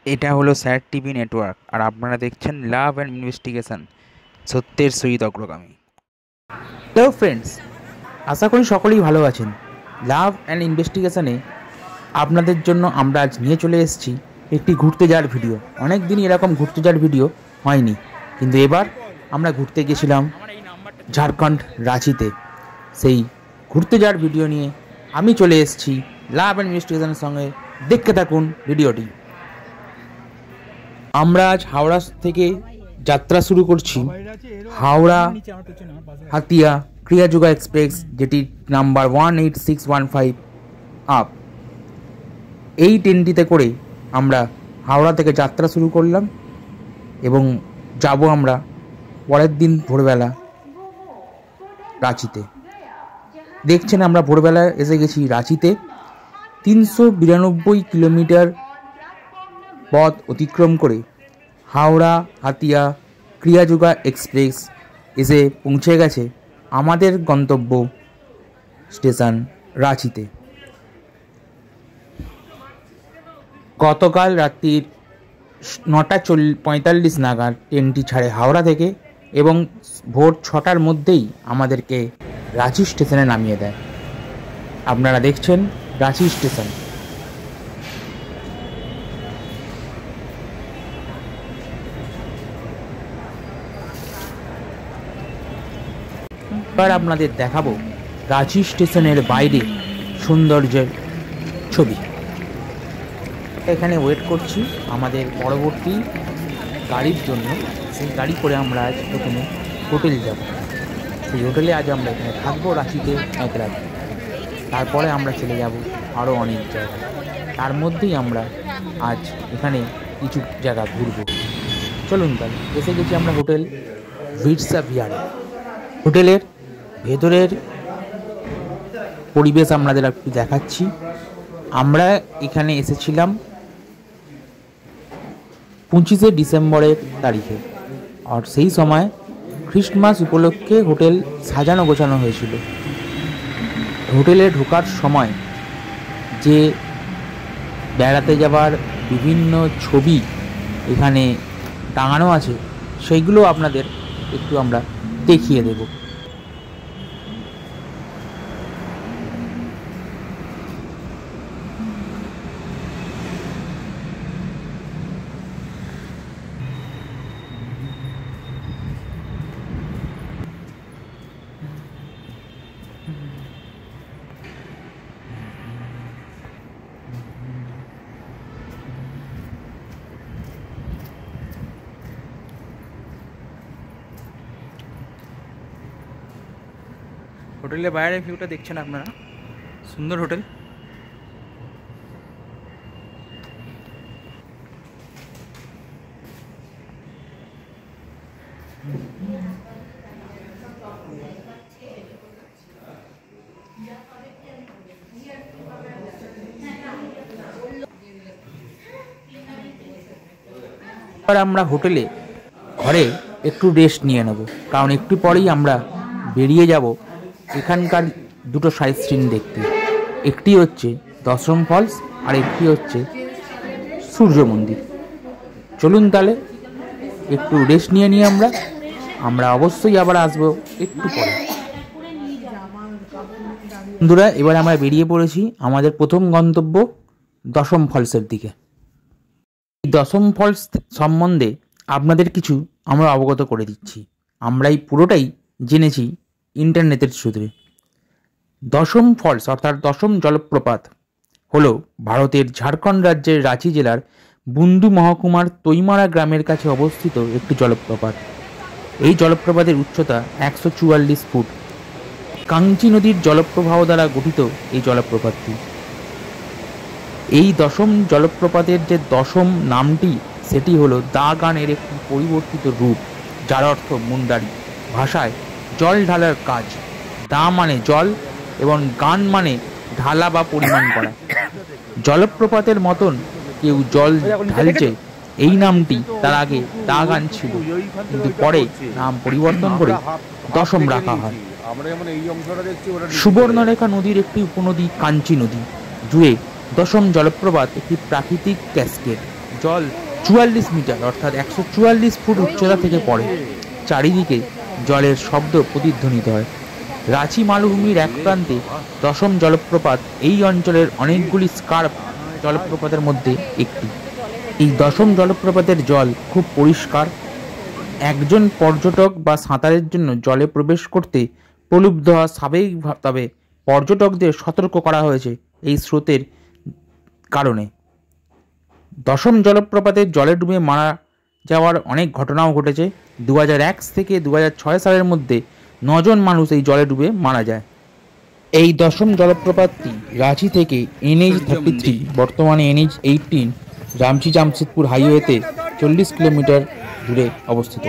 এটা হলো sir TV network, আর আপনারা দেখছেন লাভ অ্যান্ড ইনভেস্টিগেশন, সত্যের সহিত অগ্রগামী। হ্যালো ফ্রেন্ডস, আশা করি সকলেই ভালো আছেন। লাভ অ্যান্ড ইনভেস্টিগেশনে আপনাদের জন্য আমরা আজ নিয়ে চলে এসেছি একটি ঘুরতে যাওয়ার ভিডিও। অনেক দিনই এরকম ঘুরতে যাওয়ার ভিডিও হয়নি, কিন্তু এবার আমরা ঘুরতে গেছিলাম ঝাড়খণ্ড রাঁচিতে। সেই ঘুরতে যাওয়ার ভিডিও নিয়ে আমি চলে এসেছি লাভ অ্যান্ড ইনভেস্টিগেশনের সঙ্গে। দেখতে থাকুন ভিডিওটি। আমরা আজ হাওড়া থেকে যাত্রা শুরু করছি হাওড়া হাতিয়া ক্রিয়াযোগা এক্সপ্রেস, যেটি নাম্বার 18615 আপ। এই ট্রেনটিতে করে আমরা হাওড়া থেকে যাত্রা শুরু করলাম এবং যাব আমরা পরের দিন ভোরবেলা রাঁচিতে। দেখছেন আমরা ভোরবেলা এসে গেছি রাঁচিতে। 392 কিলোমিটার পথ অতিক্রম করে হাওড়া হাতিয়া ক্রিয়াযোগা এক্সপ্রেস এসে পৌঁছে গেছে আমাদের গন্তব্য স্টেশন রাঁচিতে। গতকাল রাত্রির 9:45 নাগাদ ট্রেনটি ছাড়ে হাওড়া থেকে এবং ভোর 6টার মধ্যেই আমাদেরকে রাঁচি স্টেশনে নামিয়ে দেয়। আপনারা দেখছেন রাঁচি স্টেশন। এবার আপনাদের দেখাবো রাঁচি স্টেশনের বাইরে সৌন্দর্যের ছবি। এখানে ওয়েট করছি আমাদের পরবর্তী গাড়ির জন্য। সেই গাড়ি করে আমরা আজ প্রথমে হোটেল যাব। সেই হোটেলে আজ আমরা এখানে থাকবো রাঁচিতে এক রাত। তারপরে আমরা চলে যাব আরও অনেক জায়গা। তার মধ্যেই আমরা আজ এখানে কিছু জায়গা ঘুরব। চলুন তাহলে। এসে গেছি আমরা হোটেল ভিটসা ভিয়ারে। হোটেলের ভেতরের পরিবেশ আপনাদের একটু দেখাচ্ছি। আমরা এখানে এসেছিলাম 25শে ডিসেম্বরের তারিখে, আর সেই সময় খ্রিস্টমাস উপলক্ষে হোটেল সাজানো গোছানো হয়েছিল। হোটেলে ঢোকার সময় যে বেড়াতে যাবার বিভিন্ন ছবি এখানে টাঙানো আছে, সেইগুলো আপনাদের একটু আমরা দেখিয়ে দেব। হোটেলের বাইরের ভিউটা দেখছেন আপনারা, সুন্দর হোটেল। এবার আমরা হোটেলে ঘরে একটু রেস্ট নিয়ে নেব, কারণ একটু পরেই আমরা বেরিয়ে যাব এখানকার দুটো সাইট সিন দেখতে। একটি হচ্ছে দশম ফলস আর একটি হচ্ছে সূর্য মন্দির। চলুন তাহলে একটু রেস্ট নিয়ে নিই আমরা অবশ্যই আবার আসবো একটু পরে। বন্ধুরা, এবার আমরা বেরিয়ে পড়েছি আমাদের প্রথম গন্তব্য দশম ফলসের দিকে। দশম ফলস সম্বন্ধে আপনাদের কিছু আমরা অবগত করে দিচ্ছি। আমরা এই পুরোটাই জেনেছি ইন্টারনেটের সূত্রে। দশম ফলস অর্থাৎ দশম জলপ্রপাত হলো ভারতের ঝাড়খণ্ড রাজ্যের রাঁচি জেলার বুন্দু মহকুমার তৈমারা গ্রামের কাছে অবস্থিত একটি জলপ্রপাত। এই জলপ্রপাতের উচ্চতা 144 ফুট। কাঞ্চি নদীর জলপ্রবাহ দ্বারা গঠিত এই জলপ্রপাতটি। এই দশম জলপ্রপাতের যে দশম নামটি, সেটি হলো দা গানের একটি পরিবর্তিত রূপ, যার অর্থ মুন্ডারি। ভাষায় জল ঢালার কাজ। দা মানে জল এবং গান মানে ঢালা বা পরিমাণ করা। জলপ্রপাতের মতন কেউ জল ঢালছে, এই নামটি তার আগে দা গান ছিল, কিন্তু পরে নাম পরিবর্তন করে দশম রাখা হয়। সুবর্ণরেখা নদীর একটি উপনদী কাঞ্চি নদী জুড়ে দশম জলপ্রপাত একটি প্রাকৃতিক ক্যাসকেড। জল 44 মিটার অর্থাৎ 144 ফুট উচ্চতা থেকে পড়ে। চারিদিকে জলের শব্দ প্রতিধ্বনিত হয়। রাঁচি মালভূমির এক প্রান্তে দশম জলপ্রপাত এই অঞ্চলের অনেকগুলি স্কার্প জলপ্রপাতের মধ্যে একটি। এই দশম জলপ্রপাতের জল খুব পরিষ্কার। একজন পর্যটক বা সাঁতারের জন্য জলে প্রবেশ করতে প্রলুব্ধ হওয়া স্বাভাবিক, তবে পর্যটকদের সতর্ক করা হয়েছে এই স্রোতের কারণে। দশম জলপ্রপাতের জলে ডুবে মারা যাওয়ার অনেক ঘটনাও ঘটেছে। 2001 থেকে 2006 সালের মধ্যে 9 জন মানুষ এই জলে ডুবে মারা যায়। এই দশম জলপ্রপাতটি রাঁচি থেকে NH-33 বর্তমানে NH-18 রাঁচি জামশেদপুর হাইওয়েতে 40 কিলোমিটার দূরে অবস্থিত।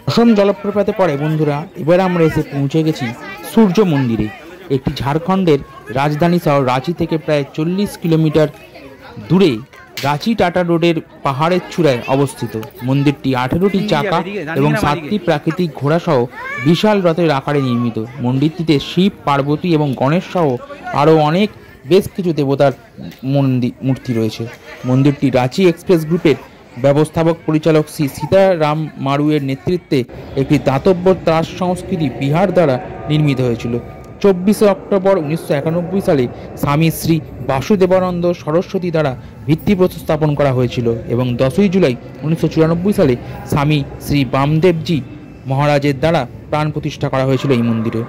দশম জলপ্রপাতে পরে বন্ধুরা এবার আমরা এসে পৌঁছে গেছি সূর্য মন্দিরে। একটি ঝাড়খণ্ডের রাজধানী শহর রাঁচি থেকে প্রায় 40 কিলোমিটার দূরে রাঁচি টাটা রোডের পাহাড়ের চূড়ায় অবস্থিত। মন্দিরটি 18টি চাকা এবং 7টি প্রাকৃতিক ঘোড়াসহ বিশাল রথের আকারে নির্মিত। মন্দিরটিতে শিব, পার্বতী এবং গণেশ সহ আরও বেশ কিছু দেবতার মূর্তি রয়েছে। মন্দিরটি রাঁচি এক্সপ্রেস গ্রুপের ব্যবস্থাপক পরিচালক শ্রী সীতারাম মারুয়ের নেতৃত্বে একটি দাতব্য ত্রাস সংস্কৃতি বিহার দ্বারা নির্মিত হয়েছিল। 24 অক্টোবর 1991 সালে স্বামী শ্রী বাসুদেবানন্দ সরস্বতী দ্বারা ভিত্তিপ্রস্তর স্থাপন করা হয়েছিল এবং 10 জুলাই 1994 সালে স্বামী শ্রী বামদেবজি মহারাজের দ্বারা প্রাণ প্রতিষ্ঠা করা হয়েছিল এই মন্দিরে।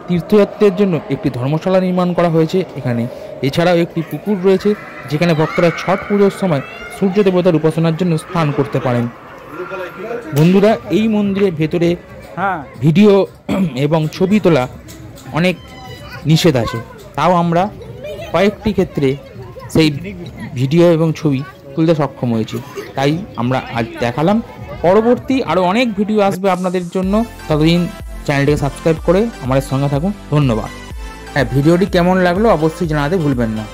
তীর্থযাত্রীদের জন্য একটি ধর্মশালা নির্মাণ করা হয়েছে এখানে। এছাড়াও একটি পুকুর রয়েছে যেখানে ভক্তরা ছট পুজোর সময় সূর্য দেবতার উপাসনার জন্য স্নান করতে পারেন। বন্ধুরা এই মন্দিরের ভেতরে ভিডিও এবং ছবি তোলা অনেক নিষেধ আছে, তাও আমরা কয়েকটি ক্ষেত্রে সেই ভিডিও এবং ছবি তুলতে সক্ষম হয়েছি, তাই আমরা আজ দেখালাম। পরবর্তী আরও অনেক ভিডিও আসবে আপনাদের জন্য, ততদিন চ্যানেলটিকে সাবস্ক্রাইব করে আমাদের সঙ্গে থাকুন। ধন্যবাদ। হ্যাঁ, ভিডিওটি কেমন লাগলো অবশ্যই জানাতে ভুলবেন না।